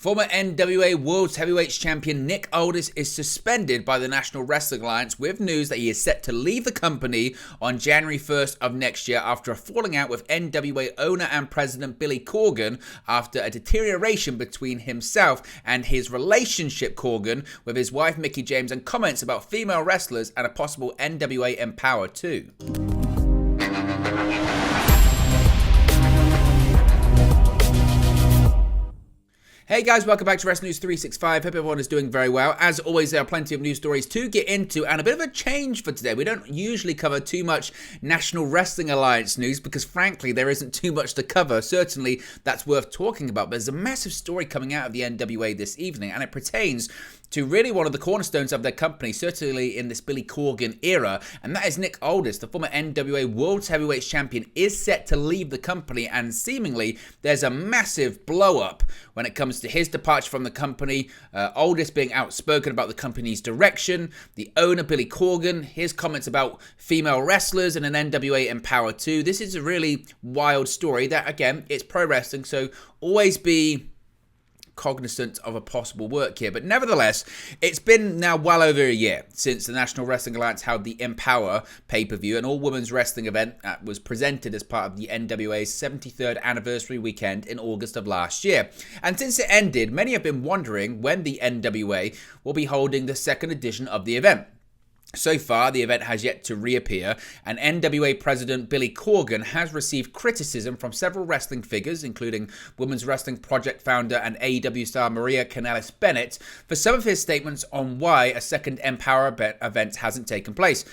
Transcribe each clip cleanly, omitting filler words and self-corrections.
Former NWA World Heavyweight Champion Nick Aldis is suspended by the National Wrestling Alliance with news that he is set to leave the company on January 1st of next year after a falling out with NWA owner and president Billy Corgan after a deterioration between himself and his relationship Corgan with his wife Mickie James and comments about female wrestlers and a possible NWA Empower too. Hey guys, welcome back to Wrestling News 365. Hope everyone is doing very well. As always, there are plenty of news stories to get into and a bit of a change for today. We don't usually cover too much National Wrestling Alliance news because frankly, there isn't too much to cover. Certainly, that's worth talking about. But there's a massive story coming out of the NWA this evening and it pertains to really one of the cornerstones of their company, certainly in this Billy Corgan era, and that is Nick Aldis, the former NWA World Heavyweight Champion, is set to leave the company, and seemingly there's a massive blow-up when it comes to his departure from the company, Aldis being outspoken about the company's direction, the owner Billy Corgan, his comments about female wrestlers and an NWA Empower too. This is a really wild story that, again, it's pro wrestling, so always be cognizant of a possible work here. But nevertheless, it's been now well over a year since the National Wrestling Alliance held the Empower pay-per-view, an all-women's wrestling event that was presented as part of the NWA's 73rd anniversary weekend in August of last year. And since it ended, many have been wondering when the NWA will be holding the second edition of the event. So far, the event has yet to reappear, and NWA President Billy Corgan has received criticism from several wrestling figures, including Women's Wrestling Project founder and AEW star Maria Kanellis Bennett, for some of his statements on why a second Empower event hasn't taken place.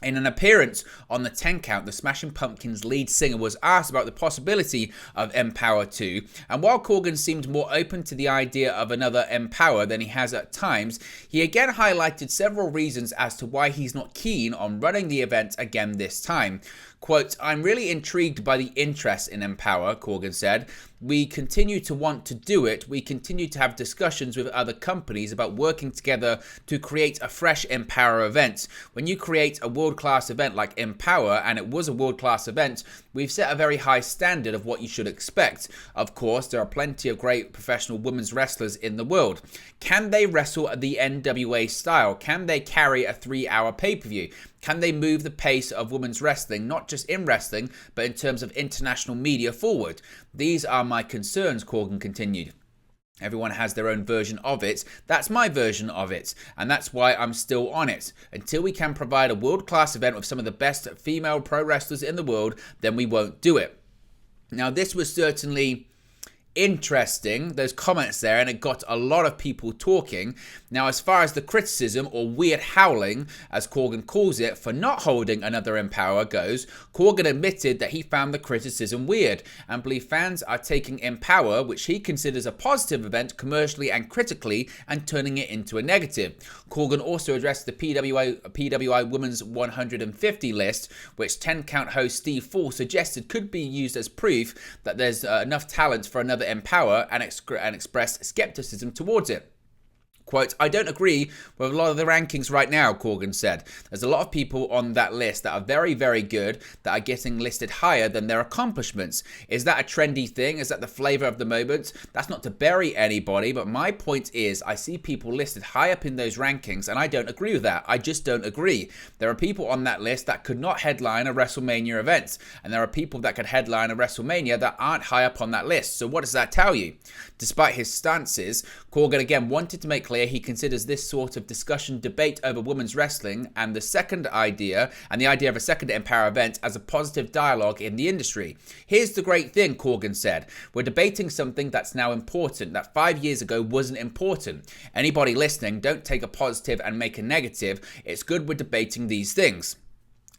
In an appearance on the 10 Count, the Smashing Pumpkins lead singer was asked about the possibility of Empower 2, and while Corgan seemed more open to the idea of another Empower than he has at times, he again highlighted several reasons as to why he's not keen on running the event again this time. Quote, "I'm really intrigued by the interest in Empower," Corgan said. "We continue to want to do it. We continue to have discussions with other companies about working together to create a fresh Empower event. When you create a world-class event like Empower, and it was a world-class event, we've set a very high standard of what you should expect. Of course, there are plenty of great professional women's wrestlers in the world. Can they wrestle the NWA style? Can they carry a 3-hour pay-per-view? Can they move the pace of women's wrestling, not just in wrestling, but in terms of international media forward? These are my concerns," Corgan continued. "Everyone has their own version of it. That's my version of it. And that's why I'm still on it. Until we can provide a world-class event with some of the best female pro wrestlers in the world, then we won't do it." Now, this was certainly interesting, those comments there, and it got a lot of people talking. Now, as far as the criticism, or weird howling, as Corgan calls it, for not holding another Empower goes, Corgan admitted that he found the criticism weird and believed fans are taking Empower, which he considers a positive event commercially and critically, and turning it into a negative. Corgan also addressed the PWI Women's 150 list, which 10 Count host Steve Fall suggested could be used as proof that there's enough talent for another Empower, and expressed skepticism towards it. Quote, "I don't agree with a lot of the rankings right now," Corgan said. "There's a lot of people on that list that are very, very good that are getting listed higher than their accomplishments. Is that a trendy thing? Is that the flavor of the moment? That's not to bury anybody, but my point is I see people listed high up in those rankings and I don't agree with that. I just don't agree. There are people on that list that could not headline a WrestleMania event, and there are people that could headline a WrestleMania that aren't high up on that list. So what does that tell you?" Despite his stances, Corgan again wanted to make clear he considers this sort of discussion debate over women's wrestling and the idea of a second Empower event as a positive dialogue in the industry. "Here's the great thing," Corgan said. "We're debating something that's now important, that 5 years ago wasn't important. Anybody listening, don't take a positive and make a negative. It's good we're debating these things."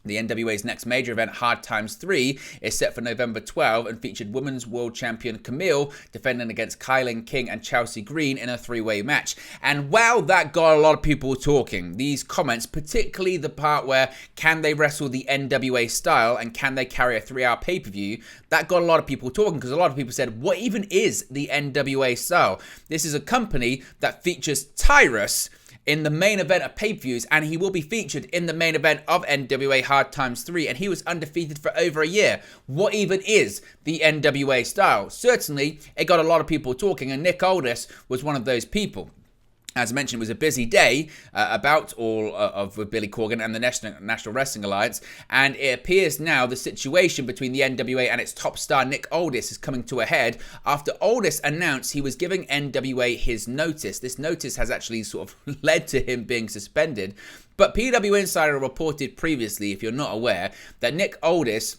The NWA's next major event, Hard Times 3, is set for November 12 and featured Women's World Champion Camille defending against Kylan King and Chelsea Green in a 3-way match. And wow, that got a lot of people talking. These comments, particularly the part where can they wrestle the NWA style and can they carry a 3-hour pay-per-view, that got a lot of people talking because a lot of people said, what even is the NWA style? This is a company that features Tyrus in the main event of pay-per-views, and he will be featured in the main event of NWA Hard Times 3, and he was undefeated for over a year. What even is the NWA style? Certainly, it got a lot of people talking, and Nick Aldis was one of those people. As I mentioned, it was a busy day about all with Billy Corgan and the National Wrestling Alliance, and it appears now the situation between the NWA and its top star Nick Aldis is coming to a head after Aldis announced he was giving NWA his notice. This notice has actually sort of led to him being suspended, but PW Insider reported previously, if you're not aware, that Nick Aldis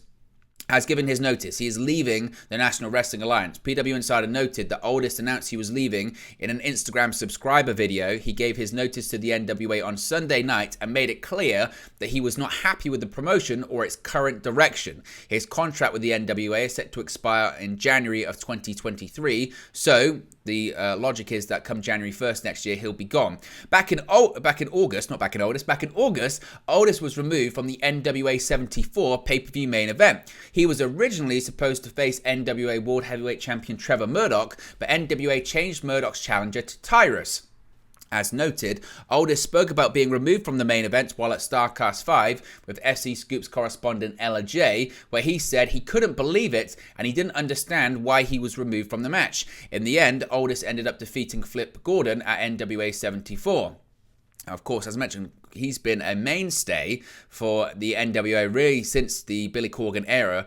has given his notice. He is leaving the National Wrestling Alliance. PW Insider noted that Aldis announced he was leaving in an Instagram subscriber video. He gave his notice to the NWA on Sunday night and made it clear that he was not happy with the promotion or its current direction. His contract with the NWA is set to expire in January of 2023, so the logic is that come January 1st next year, he'll be gone. Back in August, Aldis was removed from the NWA 74 pay-per-view main event. He was originally supposed to face NWA World Heavyweight Champion Trevor Murdoch, but NWA changed Murdoch's challenger to Tyrus. As noted, Aldis spoke about being removed from the main event while at StarCast 5 with FC Scoops correspondent Ella J, where he said he couldn't believe it and he didn't understand why he was removed from the match. In the end, Aldis ended up defeating Flip Gordon at NWA 74. Of course, as mentioned, he's been a mainstay for the NWA really since the Billy Corgan era.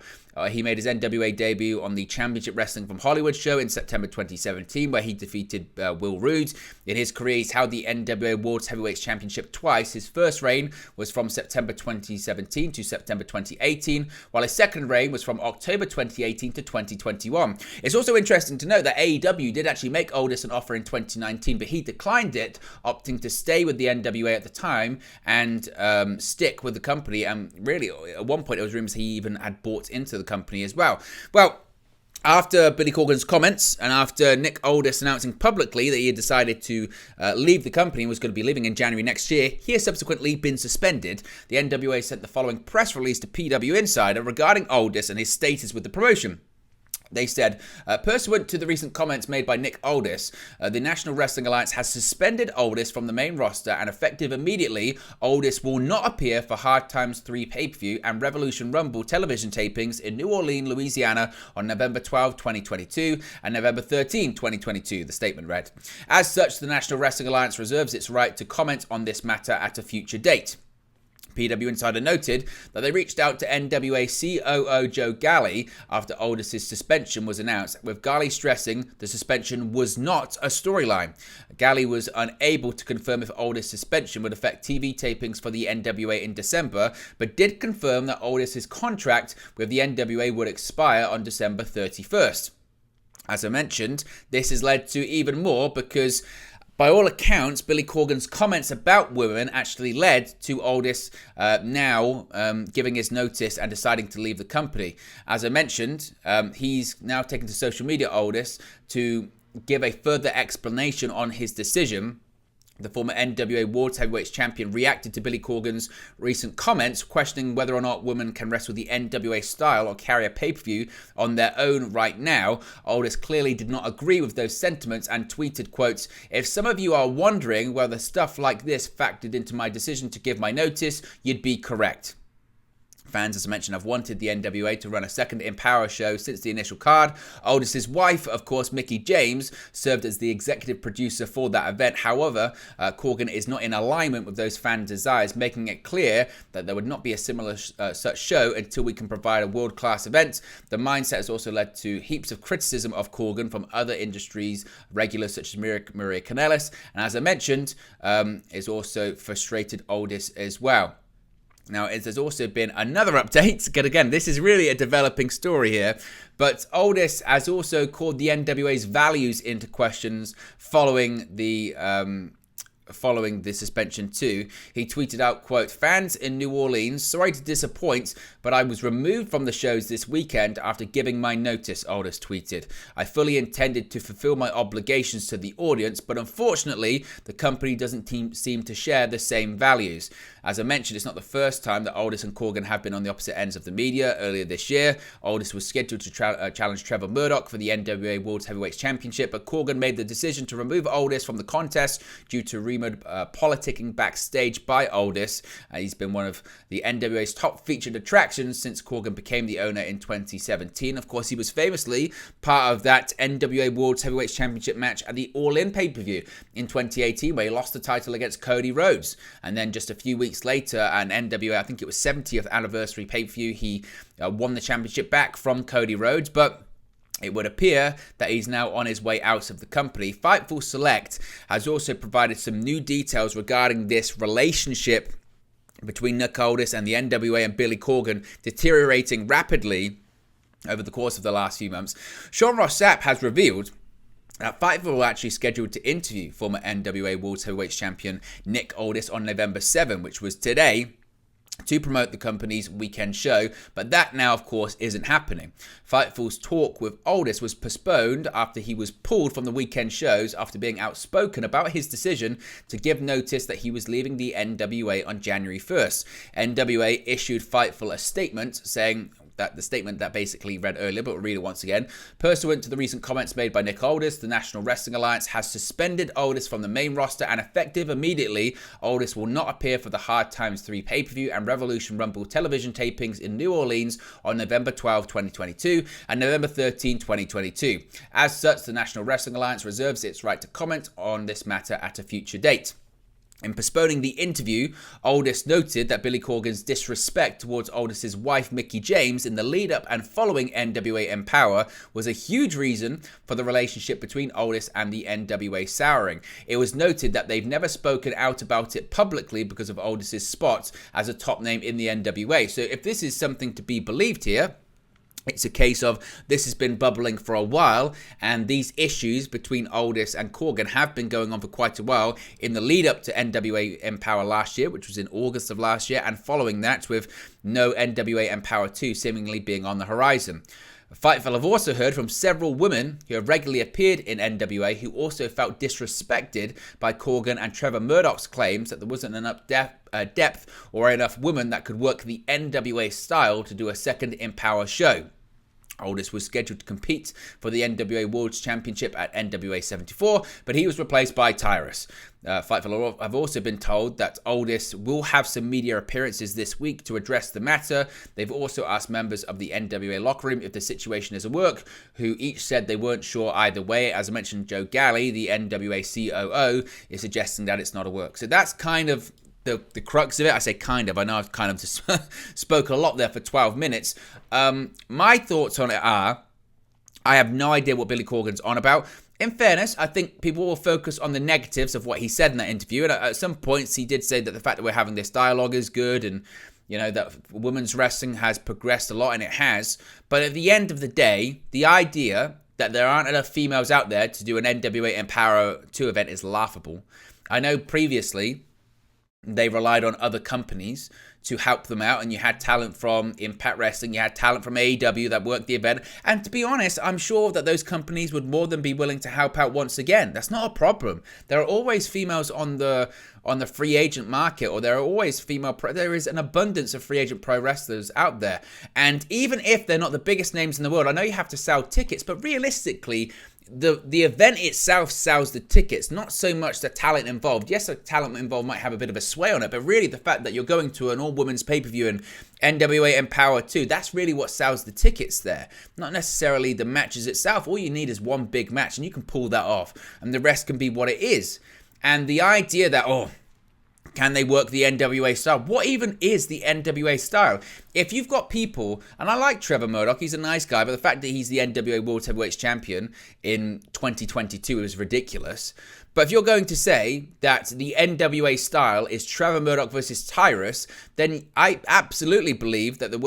He made his NWA debut on the Championship Wrestling from Hollywood show in September 2017, where he defeated Will Rude. In his career, he's held the NWA World Heavyweight Championship twice. His first reign was from September 2017 to September 2018, while his second reign was from October 2018 to 2021. It's also interesting to note that AEW did actually make Aldis an offer in 2019, but he declined it, opting to stay with the NWA at the time and stick with the company. And really, at one point, it was rumors he even had bought into the company as well. Well, after Billy Corgan's comments and after Nick Aldis announcing publicly that he had decided to leave the company and was going to be leaving in January next year, he has subsequently been suspended. The NWA sent the following press release to PW Insider regarding Aldis and his status with the promotion. They said, pursuant to the recent comments made by Nick Aldis, the National Wrestling Alliance has suspended Aldis from the main roster, and effective immediately, Aldis will not appear for Hard Times 3 pay-per-view and Revolution Rumble television tapings in New Orleans, Louisiana on November 12, 2022 and November 13, 2022, the statement read. As such, the National Wrestling Alliance reserves its right to comment on this matter at a future date. PW Insider noted that they reached out to NWA COO Joe Galli after Aldis' suspension was announced, with Galli stressing the suspension was not a storyline. Galli was unable to confirm if Aldis' suspension would affect TV tapings for the NWA in December, but did confirm that Aldis' contract with the NWA would expire on December 31st. As I mentioned, this has led to even more because by all accounts, Billy Corgan's comments about women actually led to Aldis now giving his notice and deciding to leave the company. As I mentioned, he's now taken to social media, Aldis, to give a further explanation on his decision. The former NWA World Heavyweight Champion reacted to Billy Corgan's recent comments, questioning whether or not women can wrestle the NWA style or carry a pay-per-view on their own right now. Aldis clearly did not agree with those sentiments and tweeted, quotes, "If some of you are wondering whether stuff like this factored into my decision to give my notice, you'd be correct. Fans, as I mentioned, have wanted the NWA to run a second Empower show since the initial card. Aldis' wife, of course, Mickie James, served as the executive producer for that event. However, Corgan is not in alignment with those fan desires, making it clear that there would not be a similar such show until we can provide a world-class event. The mindset has also led to heaps of criticism of Corgan from other industries regulars such as Maria Kanellis, and as I mentioned, is also frustrated Aldis as well. Now, there's also been another update, because again, this is really a developing story here, but Aldis has also called the NWA's values into questions following the suspension too. He tweeted out, quote, "Fans in New Orleans, sorry to disappoint, but I was removed from the shows this weekend after giving my notice," Aldis tweeted. "I fully intended to fulfill my obligations to the audience, but unfortunately, the company doesn't seem to share the same values." As I mentioned, it's not the first time that Aldis and Corgan have been on the opposite ends of the media. Earlier this year, Aldis was scheduled to challenge Trevor Murdoch for the NWA World Heavyweight Championship, but Corgan made the decision to remove Aldis from the contest due to rumoured politicking backstage by Aldis. He's been one of the NWA's top featured attractions since Corgan became the owner in 2017. Of course, he was famously part of that NWA World Heavyweight Championship match at the All In pay-per-view in 2018, where he lost the title against Cody Rhodes. And then just a few weeks later, an NWA, I think it was 70th anniversary pay-per-view, he won the championship back from Cody Rhodes. But it would appear that he's now on his way out of the company. Fightful Select has also provided some new details regarding this relationship between Nick Aldis and the NWA and Billy Corgan deteriorating rapidly over the course of the last few months. Sean Ross Sapp has revealed that Fightful were actually scheduled to interview former NWA World Heavyweight Champion Nick Aldis on November 7, which was today, to promote the company's weekend show, but that now, of course, isn't happening. Fightful's talk with Aldis was postponed after he was pulled from the weekend shows after being outspoken about his decision to give notice that he was leaving the NWA on January 1st. NWA issued Fightful a statement saying that the statement that basically read earlier, but we'll read it once again. Pursuant to the recent comments made by Nick Aldis, the National Wrestling Alliance has suspended Aldis from the main roster, and effective immediately, Aldis will not appear for the Hard Times 3 pay-per-view and Revolution Rumble television tapings in New Orleans on November 12, 2022 and November 13, 2022. As such, the National Wrestling Alliance reserves its right to comment on this matter at a future date. In postponing the interview, Aldis noted that Billy Corgan's disrespect towards Aldis' wife Mickie James in the lead-up and following NWA Empower was a huge reason for the relationship between Aldis and the NWA souring. It was noted that they've never spoken out about it publicly because of Aldis' spot as a top name in the NWA. So if this is something to be believed here, it's a case of this has been bubbling for a while, and these issues between Aldis and Corgan have been going on for quite a while in the lead up to NWA Empower last year, which was in August of last year, and following that with no NWA Empower 2 seemingly being on the horizon. Fightful have also heard from several women who have regularly appeared in NWA who also felt disrespected by Corgan and Trevor Murdoch's claims that there wasn't enough depth or enough women that could work the NWA style to do a second Empower show. Aldis was scheduled to compete for the NWA World Championship at NWA 74, but he was replaced by Tyrus. Fightful have also been told that Aldis will have some media appearances this week to address the matter. They've also asked members of the NWA locker room if the situation is a work, who each said they weren't sure either way. As I mentioned, Joe Galley, the NWA COO, is suggesting that it's not a work. So that's kind of the crux of it. I say kind of. I know I've kind of just spoke a lot there for 12 minutes. My thoughts on it are, I have no idea what Billy Corgan's on about. In fairness, I think people will focus on the negatives of what he said in that interview. And at some points, he did say that the fact that we're having this dialogue is good, and you know that women's wrestling has progressed a lot, and it has. But at the end of the day, the idea that there aren't enough females out there to do an NWA Empower 2 event is laughable. I know previously they relied on other companies to help them out, and you had talent from Impact Wrestling, you had talent from AEW that worked the event, and to be honest, I'm sure that those companies would more than be willing to help out once again. That's not a problem. There are always females on the free agent market, or there are always there is an abundance of free agent pro wrestlers out there, and even if they're not the biggest names in the world, I know you have to sell tickets, but realistically, the event itself sells the tickets, not so much the talent involved. Yes, the talent involved might have a bit of a sway on it, but really the fact that you're going to an all-women's pay-per-view and NWA Empower 2, that's really what sells the tickets there. Not necessarily the matches itself. All you need is one big match, and you can pull that off, and the rest can be what it is. And the idea that, can they work the NWA style? What even is the NWA style? If you've got people, and I like Trevor Murdoch, he's a nice guy, but the fact that he's the NWA World Heavyweight Champion in 2022 is ridiculous. But if you're going to say that the NWA style is Trevor Murdoch versus Tyrus, then I absolutely believe that the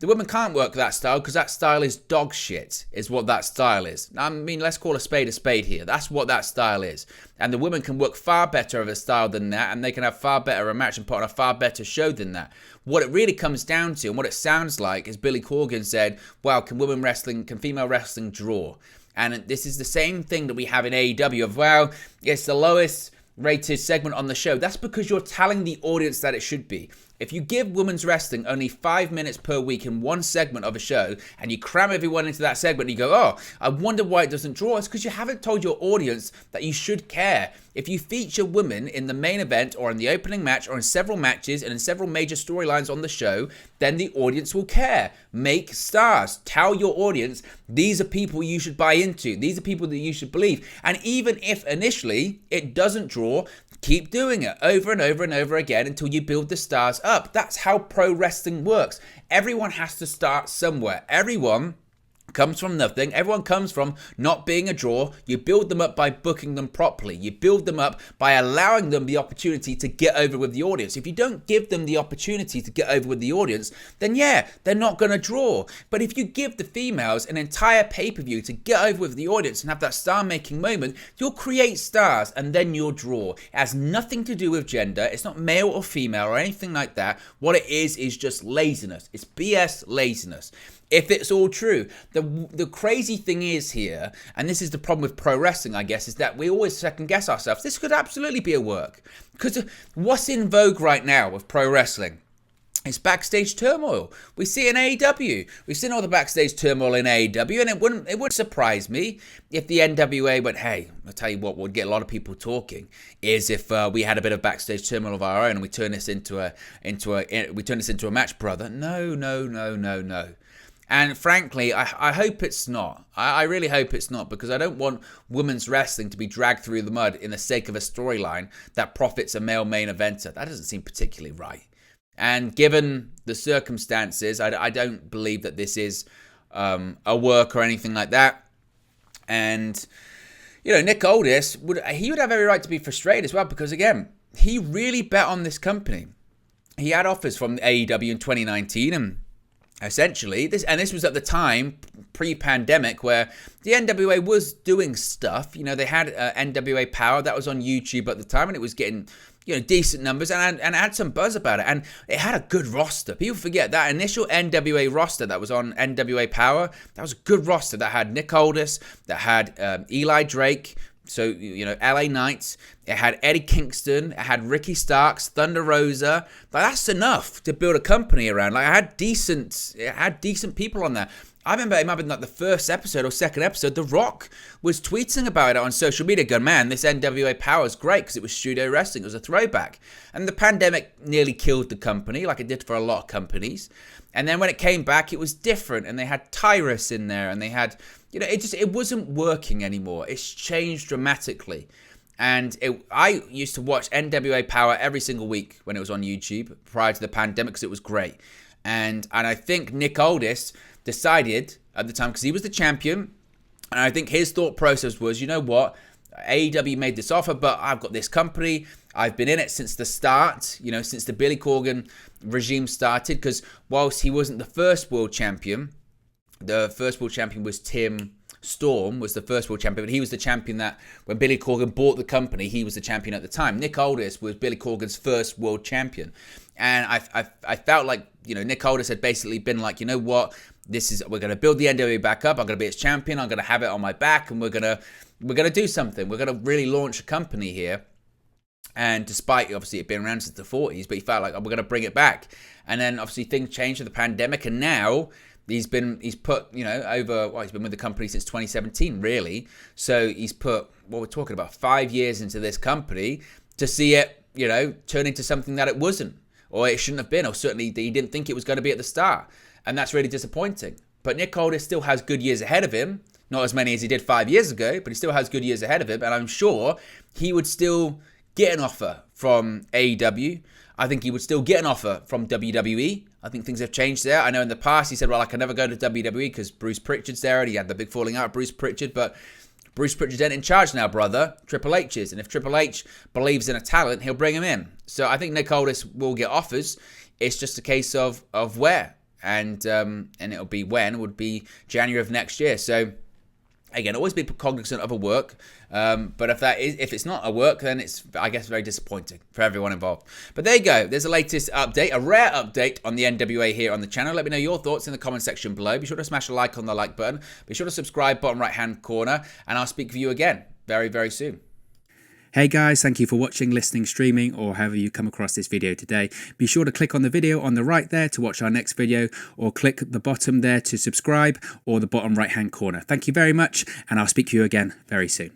women can't work that style because that style is dog shit, is what that style is. I mean, let's call a spade here. That's what that style is. And the women can work far better of a style than that, and they can have far better a match and put on a far better show than that. What it really comes down to, and what it sounds like, is Billy Corgan said, well, can female wrestling draw? And this is the same thing that we have in AEW of, well, it's the lowest rated segment on the show. That's because you're telling the audience that it should be. If you give women's wrestling only 5 minutes per week in one segment of a show, and you cram everyone into that segment, and you go, oh, I wonder why it doesn't draw, it's because you haven't told your audience that you should care. If you feature women in the main event or in the opening match or in several matches and in several major storylines on the show, then the audience will care. Make stars. Tell your audience, these are people you should buy into. These are people that you should believe. And even if initially it doesn't draw, keep doing it over and over and over again until you build the stars up. That's how pro wrestling works. Everyone has to start somewhere. Everyone comes from nothing. Everyone comes from not being a draw. You build them up by booking them properly. You build them up by allowing them the opportunity to get over with the audience. If you don't give them the opportunity to get over with the audience, then yeah, they're not going to draw. But if you give the females an entire pay-per-view to get over with the audience and have that star-making moment, you'll create stars and then you'll draw. It has nothing to do with gender. It's not male or female or anything like that. What it is just laziness. It's BS laziness. If it's all true. The crazy thing is here, and this is the problem with pro wrestling, I guess, is that we always second guess ourselves. This could absolutely be a work. Because what's in vogue right now with pro wrestling? It's backstage turmoil. We see it in AEW. We've seen all the backstage turmoil in AEW, and it would surprise me if the NWA went, hey, I'll tell you what would get a lot of people talking is if we had a bit of backstage turmoil of our own and we turn this into a match, brother. No. And frankly, I hope it's not. I really hope it's not, because I don't want women's wrestling to be dragged through the mud in the sake of a storyline that profits a male main eventer. That doesn't seem particularly right. And given the circumstances, I don't believe that this is a work or anything like that. And, Nick Aldis, would have every right to be frustrated as well, because, again, he really bet on this company. He had offers from AEW in 2019, and essentially, this was at the time, pre-pandemic, where the NWA was doing stuff. They had NWA Power, that was on YouTube at the time, and it was getting, decent numbers, and had some buzz about it. And it had a good roster. People forget that initial NWA roster that was on NWA Power, that was a good roster that had Nick Aldis, that had Eli Drake, so, LA Knights, it had Eddie Kingston, it had Ricky Starks, Thunder Rosa. That's enough to build a company around. It had decent people on there. I remember it might have been the first episode or second episode, The Rock was tweeting about it on social media, going, man, this NWA Power is great, because it was studio wrestling, it was a throwback. And the pandemic nearly killed the company, like it did for a lot of companies. And then when it came back, it was different, and they had Tyrus in there, and they had, it wasn't working anymore. It's changed dramatically. And I used to watch NWA Power every single week when it was on YouTube prior to the pandemic, because it was great. And I think Nick Aldis decided at the time, because he was the champion, and I think his thought process was, you know what, AEW made this offer, but I've got this company. I've been in it since the start, since the Billy Corgan regime started, because whilst he wasn't the first world champion, the first world champion was Tim Storm, was the first world champion, but he was the champion that when Billy Corgan bought the company, he was the champion at the time. Nick Aldis was Billy Corgan's first world champion. And I felt like, Nick Aldis had basically been like, you know what, we're going to build the NWA back up. I'm going to be its champion. I'm going to have it on my back, and we're going to do something. We're going to really launch a company here. And despite obviously it being around since the 40s, but he felt like, we're going to bring it back. And then obviously things changed with the pandemic, and now he's put, he's been with the company since 2017, really. So he's put, we're talking about 5 years into this company to see it, turn into something that it wasn't, or it shouldn't have been, or certainly he didn't think it was going to be at the start. And that's really disappointing. But Nick Aldis still has good years ahead of him. Not as many as he did 5 years ago, but he still has good years ahead of him. And I'm sure he would still get an offer from AEW. I think he would still get an offer from WWE. I think things have changed there. I know in the past he said, well, I can never go to WWE because Bruce Pritchard's there, and he had the big falling out with Bruce Pritchard. But Bruce Pritchard's ain't in charge now, brother. Triple H is. And if Triple H believes in a talent, he'll bring him in. So I think Nick Aldis will get offers. It's just a case of where. And it'll be when, would be January of next year. So again, always be cognizant of a work. But if it's not a work, then it's, I guess, very disappointing for everyone involved. But there you go. There's the latest update, a rare update on the NWA here on the channel. Let me know your thoughts in the comment section below. Be sure to smash a like on the like button. Be sure to subscribe, bottom right hand corner. And I'll speak with you again very, very soon. Hey guys, thank you for watching, listening, streaming, or however you come across this video today. Be sure to click on the video on the right there to watch our next video, or click the bottom there to subscribe, or the bottom right hand corner. Thank you very much, and I'll speak to you again very soon.